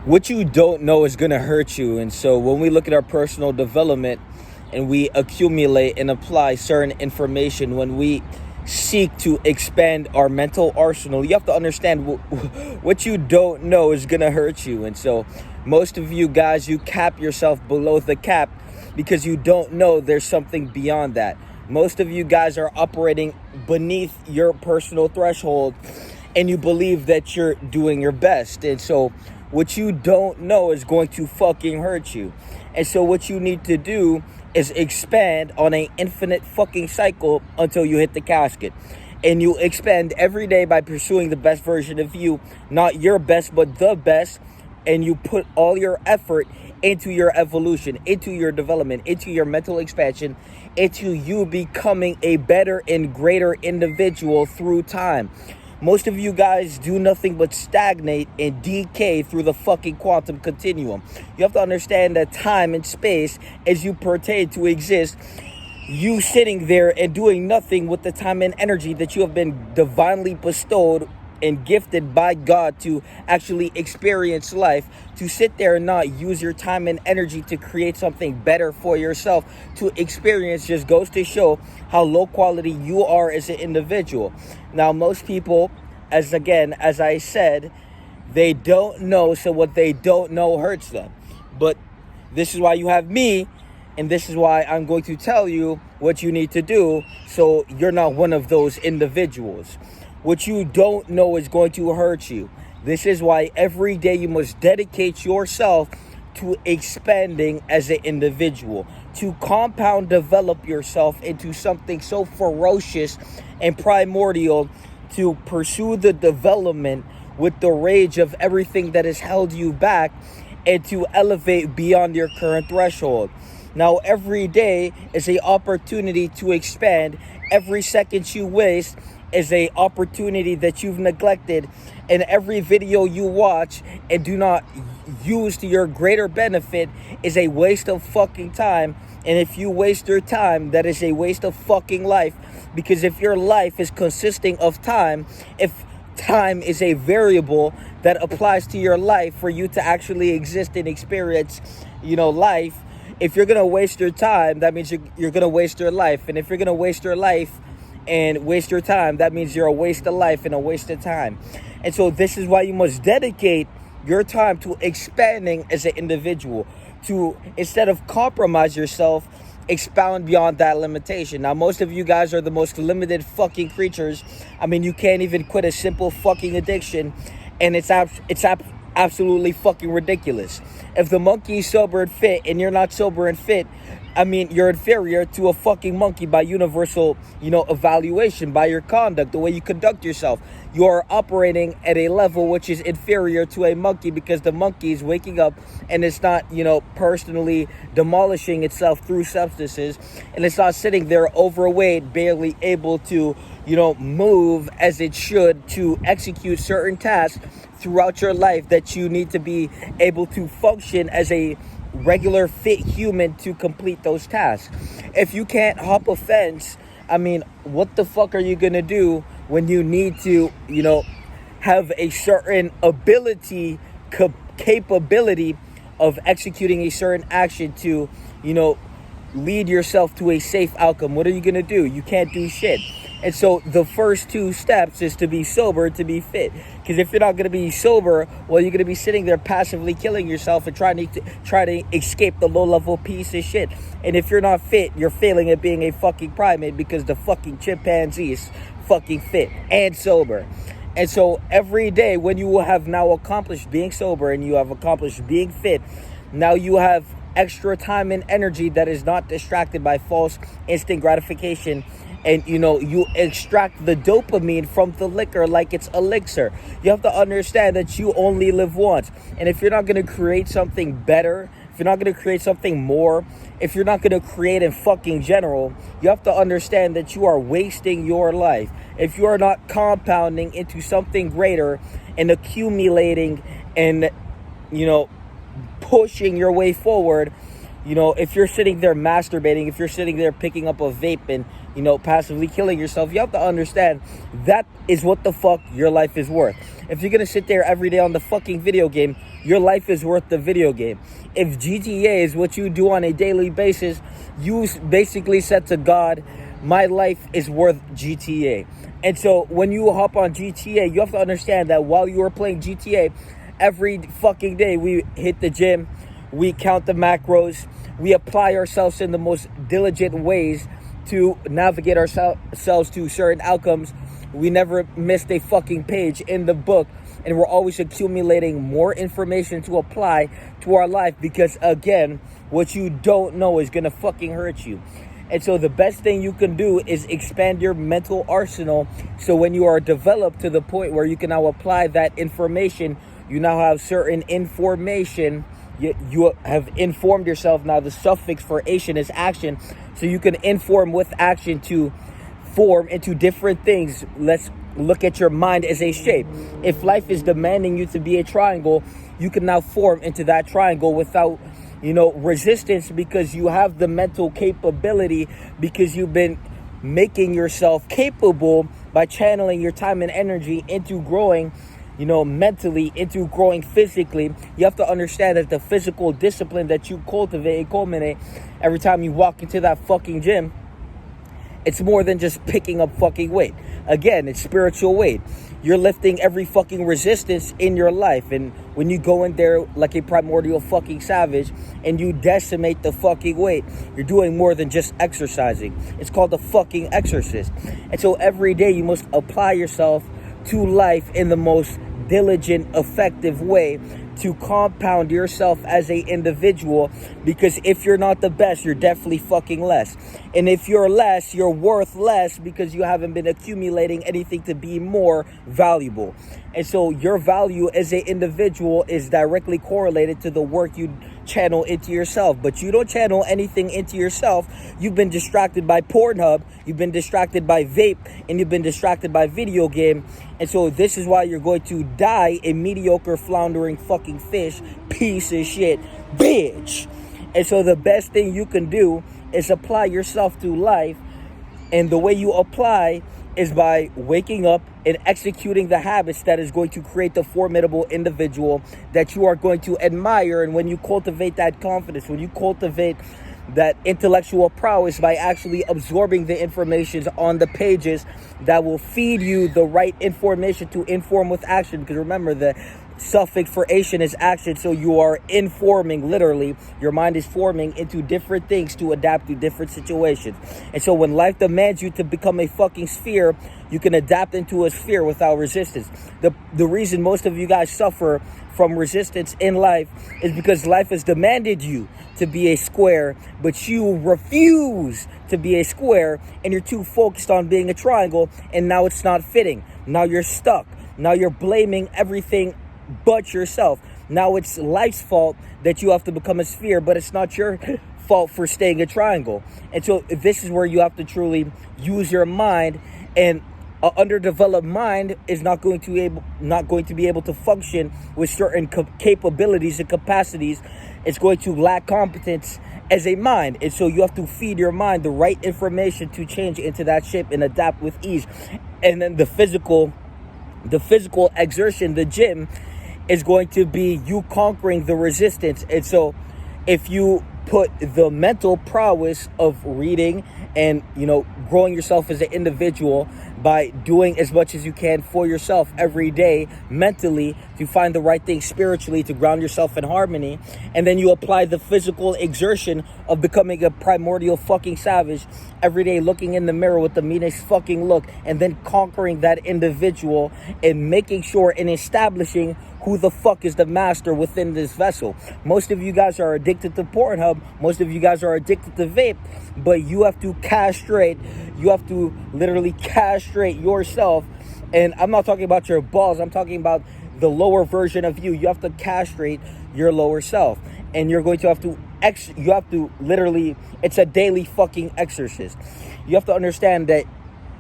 what you don't know is going to hurt you. And so when we look at our personal development and we accumulate and apply certain information, when we seek to expand our mental arsenal, you have to understand what you don't know is going to hurt you. And so most of you guys, you cap yourself below the cap because you don't know there's something beyond that. Most of you guys are operating beneath your personal threshold and you believe that you're doing your best. And so what you don't know is going to fucking hurt you. And so what you need to do is expand on an infinite fucking cycle until you hit the casket. And you expand every day by pursuing the best version of you, not your best, but the best. And you put all your effort into your evolution, into your development, into your mental expansion, into you becoming a better and greater individual through time. Most of you guys do nothing but stagnate and decay through the fucking quantum continuum. You have to understand that time and space, as you pertain to exist, you sitting there and doing nothing with the time and energy that you have been divinely bestowed and gifted by God to actually experience life, to sit there and not use your time and energy to create something better for yourself, to experience, just goes to show how low quality you are as an individual. Now, most people, as I said, they don't know, so what they don't know hurts them. But this is why you have me, and this is why I'm going to tell you what you need to do so you're not one of those individuals. What you don't know is going to hurt you. This is why every day you must dedicate yourself to expanding as an individual, to compound develop yourself into something so ferocious and primordial, to pursue the development with the rage of everything that has held you back, and to elevate beyond your current threshold. Now, every day is an opportunity to expand. Every second you waste is an opportunity that you've neglected, and every video you watch and do not use to your greater benefit is a waste of fucking time. And if you waste your time, that is a waste of fucking life, because if your life is consisting of time, if time is a variable that applies to your life for you to actually exist and experience, life, if you're gonna waste your time, that means you're gonna waste your life. And if you're gonna waste your life and waste your time, that means you're a waste of life and a waste of time. And so this is why you must dedicate your time to expanding as an individual, to, instead of compromise yourself, expound beyond that limitation. Now, most of you guys are the most limited fucking creatures. I mean, you can't even quit a simple fucking addiction, and it's absolutely fucking ridiculous. If the monkey is sober and fit and you're not sober and fit, I mean, you're inferior to a fucking monkey by universal, evaluation, by your conduct, the way you conduct yourself. You're operating at a level which is inferior to a monkey, because the monkey is waking up and it's not, personally demolishing itself through substances, and it's not sitting there overweight, barely able to, move as it should to execute certain tasks throughout your life that you need to be able to function as a regular fit human to complete those tasks. If you can't hop a fence, I mean, what the fuck are you gonna do when you need to, have a certain ability, capability of executing a certain action to, lead yourself to a safe outcome? What are you gonna do? You can't do shit. And so the first two steps is to be sober, to be fit. Because if you're not going to be sober, well, you're going to be sitting there passively killing yourself and trying to escape the low-level piece of shit. And if you're not fit, you're failing at being a fucking primate, because the fucking chimpanzee is fucking fit and sober. And so every day when you have now accomplished being sober and you have accomplished being fit, now you have extra time and energy that is not distracted by false instant gratification. And, you extract the dopamine from the liquor like it's elixir. You have to understand that you only live once. And if you're not going to create something better, if you're not going to create something more, if you're not going to create in fucking general, you have to understand that you are wasting your life. If you are not compounding into something greater and accumulating and, pushing your way forward, if you're sitting there masturbating, if you're sitting there picking up a vape and, passively killing yourself, you have to understand that is what the fuck your life is worth. If you're going to sit there every day on the fucking video game, your life is worth the video game. If GTA is what you do on a daily basis, you basically said to God, my life is worth GTA. And so when you hop on GTA, you have to understand that while you are playing GTA, every fucking day we hit the gym, we count the macros, we apply ourselves in the most diligent ways to navigate ourselves to certain outcomes. We never missed a fucking page in the book, and we're always accumulating more information to apply to our life, because again, what you don't know is gonna fucking hurt you. And so the best thing you can do is expand your mental arsenal, so when you are developed to the point where you can now apply that information, you now have certain information, you have informed yourself. Now the suffix for ation is action, so you can inform with action to form into different things. Let's look at your mind as a shape. If life is demanding you to be a triangle, you can now form into that triangle without resistance, because you have the mental capability, because you've been making yourself capable by channeling your time and energy into growing mentally, into growing physically. You have to understand that the physical discipline that you cultivate and culminate every time you walk into that fucking gym, it's more than just picking up fucking weight. Again, it's spiritual weight. You're lifting every fucking resistance in your life. And when you go in there like a primordial fucking savage and you decimate the fucking weight, you're doing more than just exercising. It's called the fucking exorcist. And so every day you must apply yourself to life in the most diligent, effective way to compound yourself as a individual, because if you're not the best, you're definitely fucking less. And if you're less, you're worth less, because you haven't been accumulating anything to be more valuable. And so your value as an individual is directly correlated to the work you channel into yourself. But you don't channel anything into yourself. You've been distracted by Pornhub, you've been distracted by vape, and you've been distracted by video game. And so this is why you're going to die a mediocre, floundering fucking fish, piece of shit, bitch. And so the best thing you can do is apply yourself to life. And the way you apply is by waking up and executing the habits that is going to create the formidable individual that you are going to admire. And when you cultivate that confidence, when you cultivate that intellectual prowess by actually absorbing the information on the pages that will feed you the right information to inform with action. Because remember, the suffix for ation is action, so you are informing, literally your mind is forming into different things to adapt to different situations. And so when life demands you to become a fucking sphere, you can adapt into a sphere without resistance. The reason most of you guys suffer from resistance in life is because life has demanded you to be a square, but you refuse to be a square, and you're too focused on being a triangle, and now it's not fitting. Now you're stuck. Now you're blaming everything but yourself. Now it's life's fault that you have to become a sphere, but it's not your fault for staying a triangle. And so this is where you have to truly use your mind, and an underdeveloped mind is not going to be able to function with certain capabilities and capacities. It's going to lack competence as a mind. And so you have to feed your mind the right information to change into that shape and adapt with ease. And then the physical exertion, the gym, is going to be you conquering the resistance. And so if you put the mental prowess of reading and growing yourself as an individual by doing as much as you can for yourself every day mentally to find the right thing spiritually to ground yourself in harmony, and then you apply the physical exertion of becoming a primordial fucking savage every day, looking in the mirror with the meanest fucking look, and then conquering that individual and making sure and establishing who the fuck is the master within this vessel. Most of you guys are addicted to Pornhub. Most of you guys are addicted to vape. But you have to literally castrate yourself. And I'm not talking about your balls. I'm talking about the lower version of you. You have to castrate your lower self. And you're going to have to literally, it's a daily fucking exorcist. You have to understand that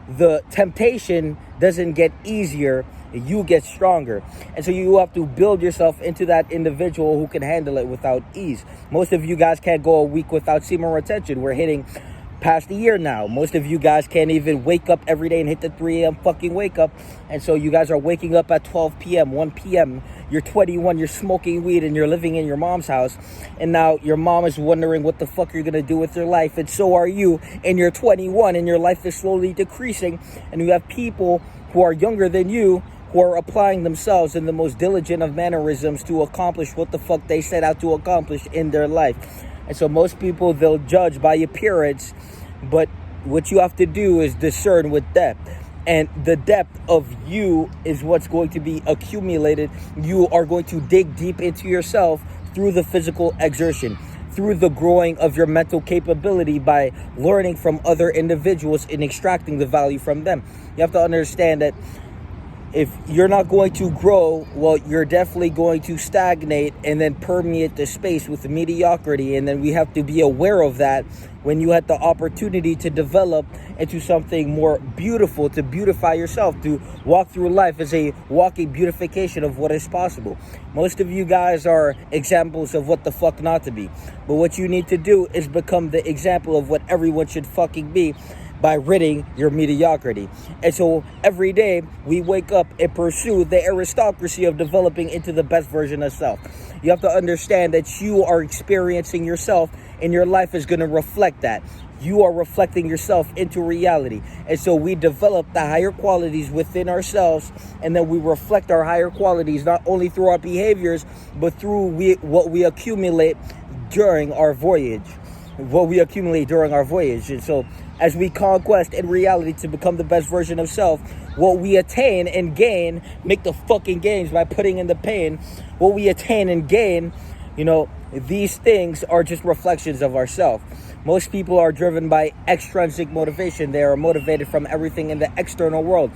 the temptation doesn't get easier, you get stronger. And so you have to build yourself into that individual who can handle it without ease. Most of you guys can't go a week without semen retention. We're hitting past a year now. Most of you guys can't even wake up every day and hit the 3 a.m. fucking wake up. And so you guys are waking up at 12 p.m., 1 p.m. You're 21, you're smoking weed, and you're living in your mom's house. And now your mom is wondering what the fuck you're going to do with your life. And so are you. And you're 21, and your life is slowly decreasing. And you have people who are younger than you who are applying themselves in the most diligent of mannerisms to accomplish what the fuck they set out to accomplish in their life. And so most people, they'll judge by appearance, but what you have to do is discern with depth. And the depth of you is what's going to be accumulated. You are going to dig deep into yourself through the physical exertion, through the growing of your mental capability by learning from other individuals and extracting the value from them. You have to understand that if you're not going to grow, well, you're definitely going to stagnate and then permeate the space with mediocrity. And then we have to be aware of that when you had the opportunity to develop into something more beautiful, to beautify yourself, to walk through life as a walking beautification of what is possible. Most of you guys are examples of what the fuck not to be. But what you need to do is become the example of what everyone should fucking be, by ridding your mediocrity. And so every day we wake up and pursue the aristocracy of developing into the best version of self. You have to understand that you are experiencing yourself, and your life is going to reflect that. You are reflecting yourself into reality. And so we develop the higher qualities within ourselves, and then we reflect our higher qualities not only through our behaviors, but through what we accumulate during our voyage. And so as we conquest in reality to become the best version of self, what we attain and gain, make the fucking gains by putting in the pain, what we attain and gain, these things are just reflections of ourselves. Most people are driven by extrinsic motivation. They are motivated from everything in the external world.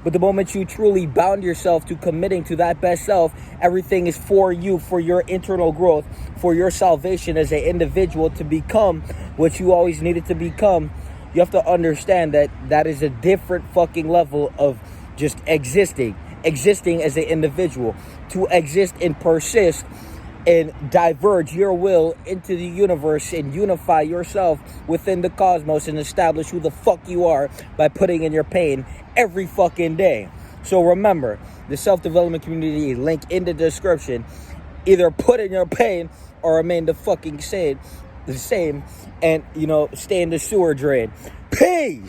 But the moment you truly bound yourself to committing to that best self, everything is for you, for your internal growth, for your salvation as an individual to become what you always needed to become. You have to understand that that is a different fucking level of just existing as an individual. To exist and persist and diverge your will into the universe and unify yourself within the cosmos and establish who the fuck you are by putting in your pain every fucking day. So remember, the self-development community link in the description. Either put in your pain or remain the fucking same and stay in the sewer drain. Peace.